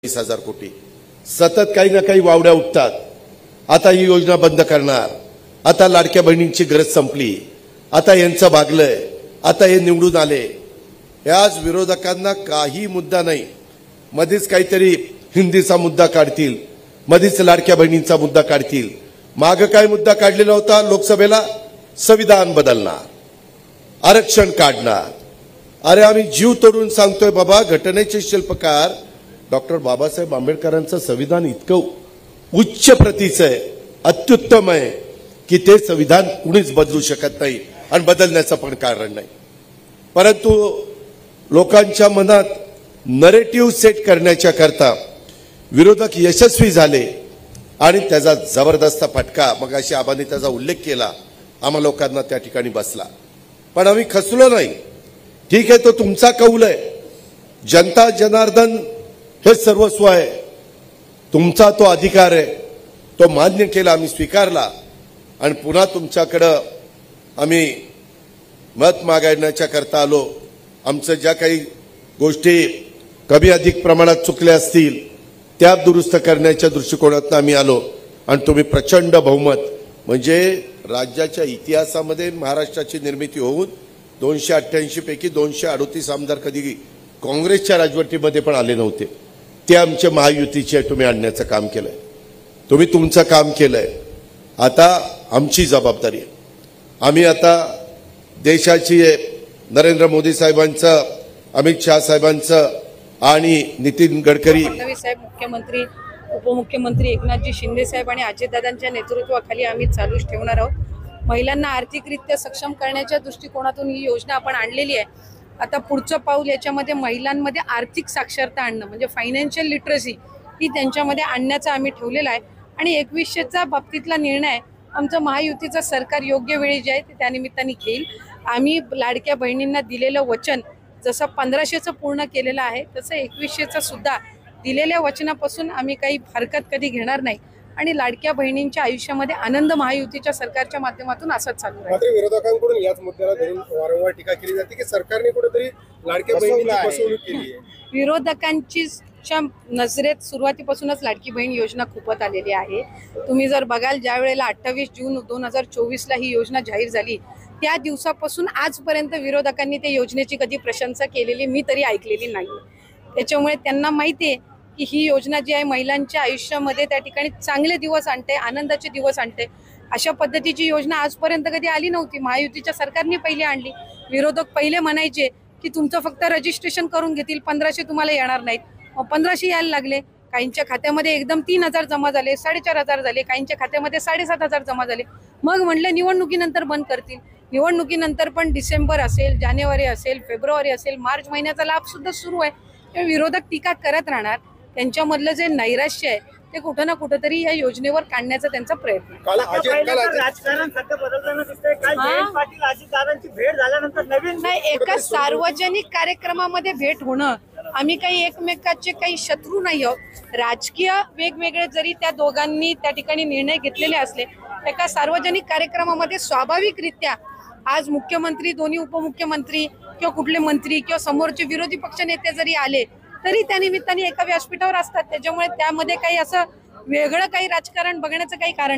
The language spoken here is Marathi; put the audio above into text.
20,000 कोटी सतत काही ना काही वावड्या उठतात। आता ही योजना बंद करणार, आता लाडक्या बहिणींची गरज संपली, आता यांचं भागलंय, आता हे निवडून आले। याच विरोधकांना काही मुद्दा नाही, मध्येच काहीतरी हिंदीचा मुद्दा काढतील, मध्येच लाडक्या बहिणींचा मुद्दा काढतील। माग काय मुद्दा काढलेला होता लोकसभेला? संविधान बदलणार, आरक्षण काढणार। अरे आम्ही जीव तोडून सांगतोय बाबा, घटनेचे शिल्पकार डॉक्टर बाबासाहेब आंबेडकरांचं संविधान इतकं उच्च प्रतीचं आहे, अत्युत्तम आहे की ते संविधान कुणीच बदलू शकत नाही आणि बदलण्याचं पण कारण नाही। परंतु लोकांच्या मनात नरेटिव्ह सेट करण्याच्या करता विरोधक यशस्वी झाले आणि त्याचा जबरदस्त फटका, मग अशी आबांनी त्याचा उल्लेख केला, आम्हा लोकांना त्या ठिकाणी बसला। पण आम्ही खचलो नाही। ठीक आहे, तो तुमचा कौल आहे, जनता जनार्दन हे सर्वस्व आहे, तुमचा तो अधिकार आहे, तो मान्य केला, आम्ही स्वीकारला आणि पुन्हा तुमच्याकडे आम्ही मत मागण्याच्या करता आलो। आमचं ज्या काही गोष्टी कमी अधिक प्रमाणात चुकल्या असतील त्या दुरुस्त करण्याच्या दृष्टिकोनातून आम्ही आलो आणि तुम्ही प्रचंड बहुमत, म्हणजे राज्याच्या इतिहासामध्ये महाराष्ट्राची निर्मिती होऊन 288 पैकी 238 आमदार कधी काँग्रेसच्या राजवटीमध्ये पण आले नव्हते, ते आमच्या महायुतीचे तुम्ही आणण्याचं काम केलंय, तुम्ही तुमचं काम केलंय। आता आमची जबाबदारी आहे, आम्ही आता देशाची नरेंद्र मोदी साहेबांचं, अमित शाह साहेबांचं आणि नितीन गडकरी फडणवीस साहेब, मुख्यमंत्री उपमुख्यमंत्री एकनाथजी शिंदे साहेब आणि अजितदादांच्या नेतृत्वाखाली आम्ही चालूच ठेवणार आहोत। महिलांना आर्थिकरित्या सक्षम करण्याच्या दृष्टिकोनातून ही योजना आपण आणलेली आहे। आता पुढचं पाऊल याच्यामध्ये महिलांमध्ये आर्थिक साक्षरता आणणं, म्हणजे फायनान्शियल लिटरसी ही त्यांच्यामध्ये आणण्याचा आम्ही ठेवलेला आहे। आणि 2100चा बाबतीतला निर्णय आमचं महायुतीचं सरकार योग्य वेळी जे आहे ते त्यानिमित्ताने घेईल। आम्ही लाडक्या बहिणींना दिलेलं वचन जसं 1500चं पूर्ण केलेलं आहे, तसं 2100चं सुद्धा दिलेल्या वचनापासून आम्ही काही हरकत कधी घेणार नाही आणि लाडक्या बहिणींच्या आयुष्यामध्ये आनंद महायुतीच्या सरकारच्या माध्यमातून असंच चालू आहे। मात्र विरोधकांकडून याच मुद्द्याला धरून वारंवार टीका केली जाते की सरकारने कुठेतरी लाडक्या बहिणींची फसवणूक केली आहे। विरोधकांची नजरेत सुरुवातीपासूनच लाडकी बहीण योजना खूपच आलेली आहे। तुम्ही जर बघाल, ज्या वेळेला 28 जून 2024ला ही योजना जाहीर झाली त्या दिवसापासून आजपर्यंत विरोधकांनी त्या योजनेची कधी प्रशंसा केलेली मी तरी ऐकलेली नाही। त्याच्यामुळे त्यांना माहिती आहे की ही योजना जी आहे महिलांच्या आयुष्यामध्ये त्या ठिकाणी चांगले दिवस आणते, आनंदाचे दिवस आणते। अशा पद्धतीची योजना आजपर्यंत कधी आली नव्हती, महायुतीच्या सरकारने पहिली आणली। विरोधक पहिले म्हणायचे की तुमचं फक्त रजिस्ट्रेशन करून घेतील, 1500 तुम्हाला येणार नाहीत, मग 1500 यायला लागले। काहींच्या खात्यामध्ये एकदम 3000 जमा झाले, 4500 झाले, काहींच्या खात्यामध्ये 7500 जमा झाले। मग म्हणले निवडणुकीनंतर बंद करतील। निवडणुकीनंतर पण डिसेंबर असेल, जानेवारी असेल, फेब्रुवारी असेल, मार्च महिन्याचा लाभ सुद्धा सुरू आहे। विरोधक टीका करत राहणार, त्यांच्यामधलं जे नैराश्य आहे ते कुठं ना कुठंतरी या योजनेवर काढण्याचा त्यांचा प्रयत्न आहे। राजकारण सध्या बदलताना दिसतंय। काल जयंत पाटील अजितदादांची भेट झाल्यानंतर नवीन नाही, एका सार्वजनिक कार्यक्रमामध्ये भेट होणं, आम्ही काही एकमेकाचे काही शत्रू नाही आहोत। राजकीय वेगवेगळे जरी त्या दोघांनी त्या ठिकाणी निर्णय घेतलेले असले, एका सार्वजनिक कार्यक्रमामध्ये स्वाभाविकरित्या आज मुख्यमंत्री, दोन्ही उपमुख्यमंत्री किंवा कुठले मंत्री किंवा समोरचे विरोधी पक्ष नेते जरी आले तरी त्या निमित्ताने एका व्यासपीठावर असतात। त्याच्यामुळे त्यामध्ये काही असं वेगळं काही राजकारण बघण्याचं काही कारण